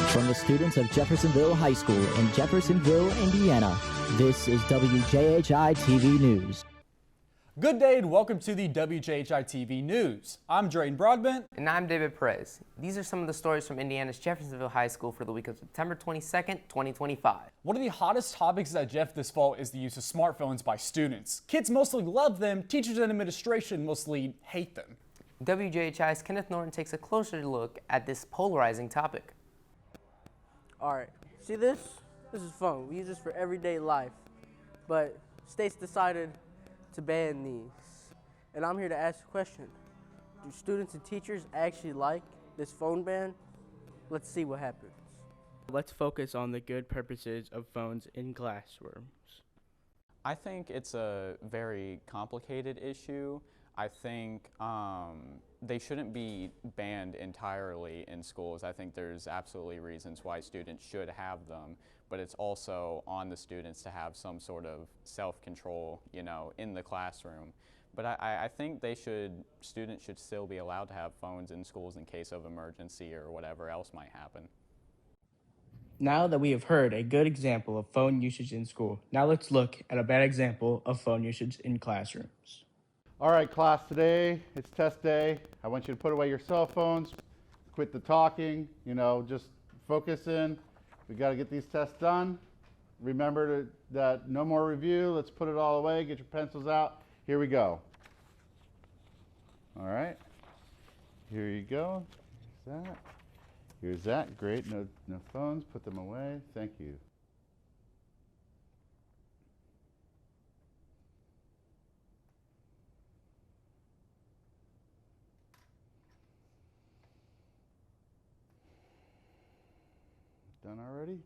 From the students of Jeffersonville High School in Jeffersonville, Indiana, this is WJHI TV News. Good day and welcome to the WJHI TV News. I'm Drayton Broadbent. And I'm David Perez. These are some of the stories from Indiana's Jeffersonville High School for the week of September 22nd, 2025. One of the hottest topics at Jeff this fall is the use of smartphones by students. Kids mostly love them, teachers and administration mostly hate them. WJHI's Kenneth Norton takes a closer look at this polarizing topic. Alright, see this? This is phone. We use this for everyday life. But states decided to ban these. And I'm here to ask a question. Do students and teachers actually like this phone ban? Let's see what happens. Let's focus on the good purposes of phones in classrooms. I think it's a very complicated issue. I think they shouldn't be banned entirely in schools. I think there's absolutely reasons why students should have them, but it's also on the students to have some sort of self-control, in the classroom. But I think students should still be allowed to have phones in schools in case of emergency or whatever else might happen. Now that we have heard a good example of phone usage in school, now let's look at a bad example of phone usage in classrooms. All right, class, today it's test day. I want you to put away your cell phones, quit the talking, just focus in. We got to get these tests done. Remember that no more review. Let's put it all away. Get your pencils out. Here we go. All right. Here you go. Here's that. Here's that. Great. No phones. Put them away. Thank you. Done already?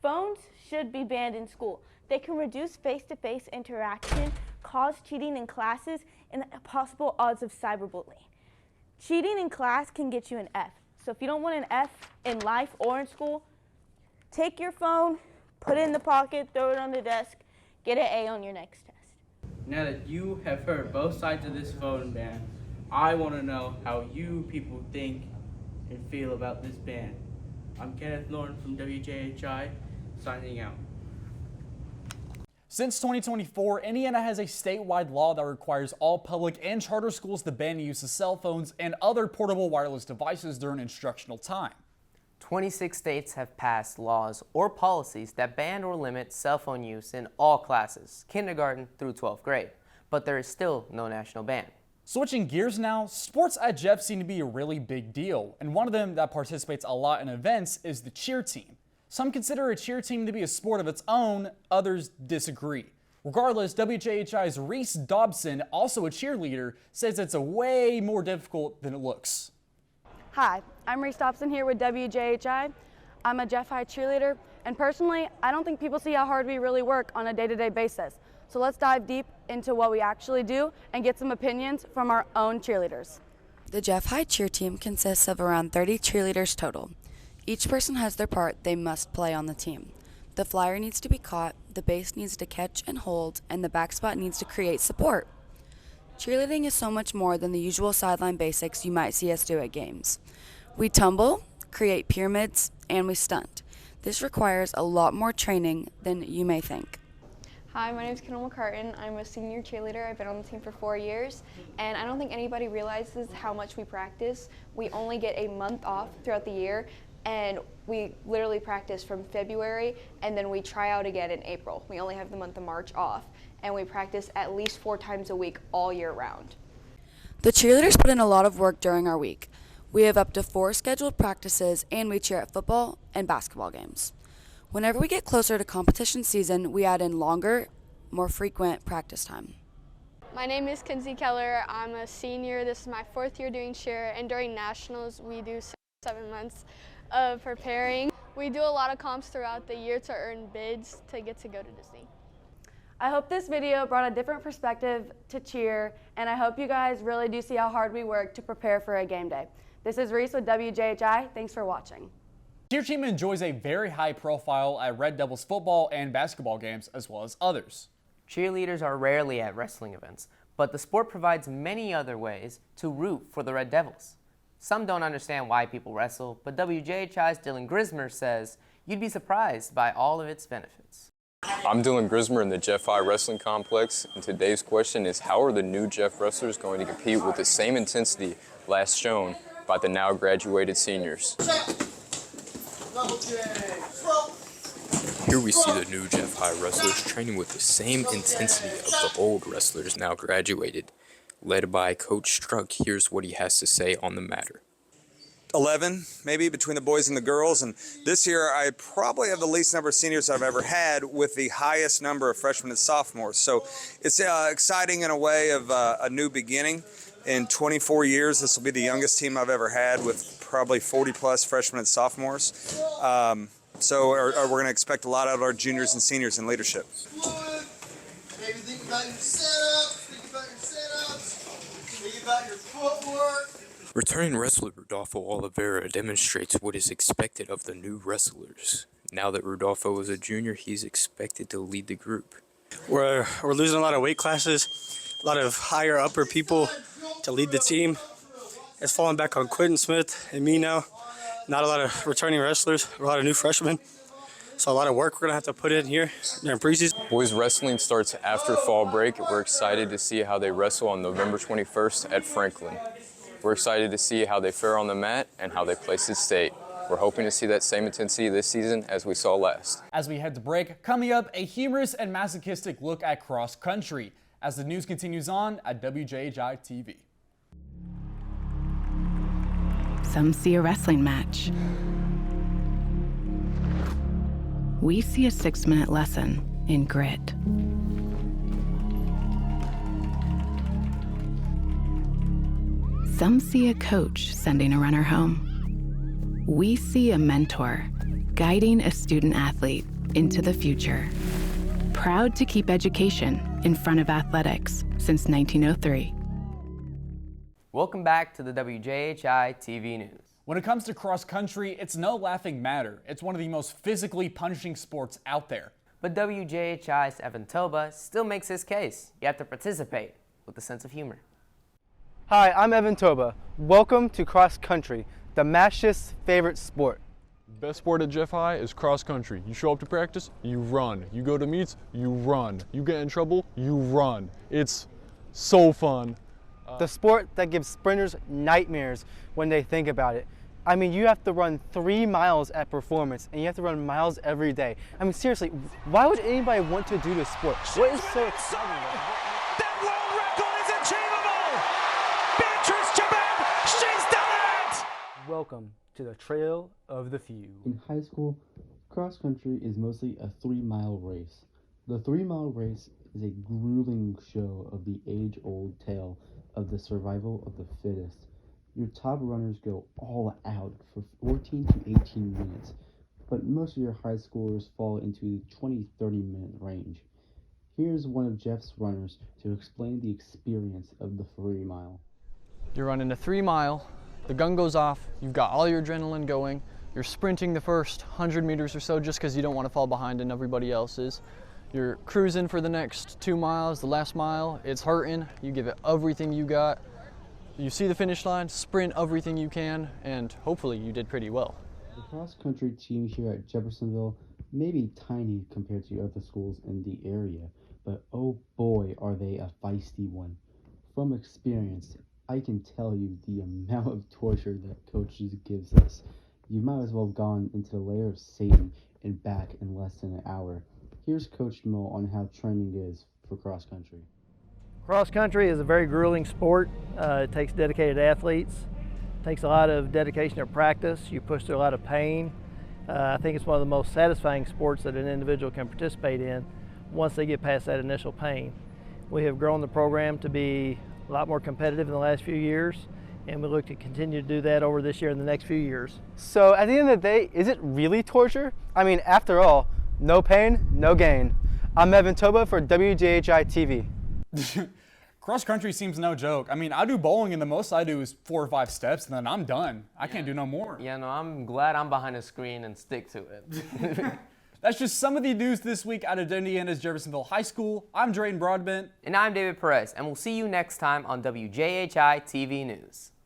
Phones should be banned in school. They can reduce face-to-face interaction, cause cheating in classes, and possible odds of cyberbullying. Cheating in class can get you an F. So if you don't want an F in life or in school, take your phone, put it in the pocket, throw it on the desk, get an A on your next test. Now that you have heard both sides of this phone ban, I want to know how you people think and feel about this ban. I'm Kenneth Norton from WJHI, signing out. Since 2024, Indiana has a statewide law that requires all public and charter schools to ban the use of cell phones and other portable wireless devices during instructional time. 26 states have passed laws or policies that ban or limit cell phone use in all classes, kindergarten through 12th grade, but there is still no national ban. Switching gears now, sports at Jeff seem to be a really big deal, and one of them that participates a lot in events is the cheer team. Some consider a cheer team to be a sport of its own, others disagree. Regardless, WJHI's Reese Dobson, also a cheerleader, says it's a way more difficult than it looks. Hi, I'm Reese Dobson here with WJHI. I'm a Jeff High cheerleader, and personally, I don't think people see how hard we really work on a day-to-day basis. So let's dive deep into what we actually do and get some opinions from our own cheerleaders. The Jeff High cheer team consists of around 30 cheerleaders total. Each person has their part they must play on the team. The flyer needs to be caught, the base needs to catch and hold, and the back spot needs to create support. Cheerleading is so much more than the usual sideline basics you might see us do at games. We tumble, create pyramids, and we stunt. This requires a lot more training than you may think. Hi, my name is Kendall McCartan. I'm a senior cheerleader. I've been on the team for 4 years, and I don't think anybody realizes how much we practice. We only get a month off throughout the year, and we literally practice from February, and then we try out again in April. We only have the month of March off, and we practice at least 4 times a week all year round. The cheerleaders put in a lot of work during our week. We have up to 4 scheduled practices, and we cheer at football and basketball games. Whenever we get closer to competition season, we add in longer, more frequent practice time. My name is Kenzie Keller. I'm a senior. This is my 4th year doing cheer, and during nationals we do 7 months of preparing. We do a lot of comps throughout the year to earn bids to get to go to Disney. I hope this video brought a different perspective to cheer, and I hope you guys really do see how hard we work to prepare for a game day. This is Reese with WJHI. Thanks for watching. Cheer team enjoys a very high profile at Red Devils football and basketball games, as well as others. Cheerleaders are rarely at wrestling events, but the sport provides many other ways to root for the Red Devils. Some don't understand why people wrestle, but WJHI's Dylan Grismer says you'd be surprised by all of its benefits. I'm Dylan Grismer in the Jeff High Wrestling Complex, and today's question is, how are the new Jeff wrestlers going to compete with the same intensity last shown by the now graduated seniors? Here we see the new Jeff High wrestlers training with the same intensity of the old wrestlers now graduated. Led by Coach Struck, here's what he has to say on the matter. 11, maybe, between the boys and the girls, and this year I probably have the least number of seniors I've ever had with the highest number of freshmen and sophomores. So it's exciting in a way of a new beginning. In 24 years, this will be the youngest team I've ever had with probably 40-plus freshmen and sophomores. So we're going to expect a lot out of our juniors and seniors in leadership. Maybe think about your setups, think about your footwork. Returning wrestler Rodolfo Oliveira demonstrates what is expected of the new wrestlers. Now that Rodolfo is a junior, he's expected to lead the group. We're losing a lot of weight classes, a lot of higher upper people to lead the team. It's falling back on Quentin Smith and me now. Not a lot of returning wrestlers, a lot of new freshmen. So a lot of work we're gonna have to put in here during preseason. Boys wrestling starts after fall break. We're excited to see how they wrestle on November 21st at Franklin. We're excited to see how they fare on the mat and how they place at state. We're hoping to see that same intensity this season as we saw last. As we head to break, coming up, a humorous and masochistic look at cross country as the news continues on at WJHI TV. Some see a wrestling match. We see a 6-minute lesson in grit. Some see a coach sending a runner home. We see a mentor guiding a student athlete into the future. Proud to keep education in front of athletics since 1903. Welcome back to the WJHI TV News. When it comes to cross country, it's no laughing matter. It's one of the most physically punishing sports out there. But WJHI's Evan Toba still makes his case. You have to participate with a sense of humor. Hi, I'm Evan Toba. Welcome to cross country, the Mash's favorite sport. Best sport at Jeff High is cross country. You show up to practice, you run. You go to meets, you run. You get in trouble, you run. It's so fun. The sport that gives sprinters nightmares when they think about it. I mean, you have to run 3 miles at performance, and you have to run miles every day. I mean, seriously, why would anybody want to do this sport? What is so exciting about it? That world record is achievable! Beatrice Chabeb, she's done it! Welcome to the Trail of the Few. In high school, cross country is mostly a 3-mile race. The 3-mile race is a grueling show of the age-old tale of the survival of the fittest. Your top runners go all out for 14 to 18 minutes, but most of your high schoolers fall into the 20-30 minute range. Here's one of Jeff's runners to explain the experience of the 3-mile. You're running a 3-mile, the gun goes off, you've got all your adrenaline going, you're sprinting the first 100 meters or so just because you don't want to fall behind and everybody else is. You're cruising for the next 2 miles, the last mile, it's hurting, you give it everything you got. You see the finish line, sprint everything you can, and hopefully you did pretty well. The cross-country team here at Jeffersonville may be tiny compared to other schools in the area, but oh boy are they a feisty one. From experience, I can tell you the amount of torture that coaches gives us. You might as well have gone into the lair of Satan and back in less than an hour. Here's Coach Mo on how training is for cross country. Cross country is a very grueling sport. It takes dedicated athletes. It takes a lot of dedication to practice. You push through a lot of pain. I think it's one of the most satisfying sports that an individual can participate in once they get past that initial pain. We have grown the program to be a lot more competitive in the last few years, and we look to continue to do that over this year and the next few years. So at the end of the day, is it really torture? I mean, after all, no pain, no gain. I'm Evan Toba for WJHI TV. Cross country seems no joke. I mean, I do bowling and the most I do is 4 or 5 steps and then I'm done. I can't do no more. Yeah, no, I'm glad I'm behind a screen and stick to it. That's just some of the news this week out of Indiana's Jeffersonville High School. I'm Drayden Broadbent. And I'm David Perez, and we'll see you next time on WJHI TV News.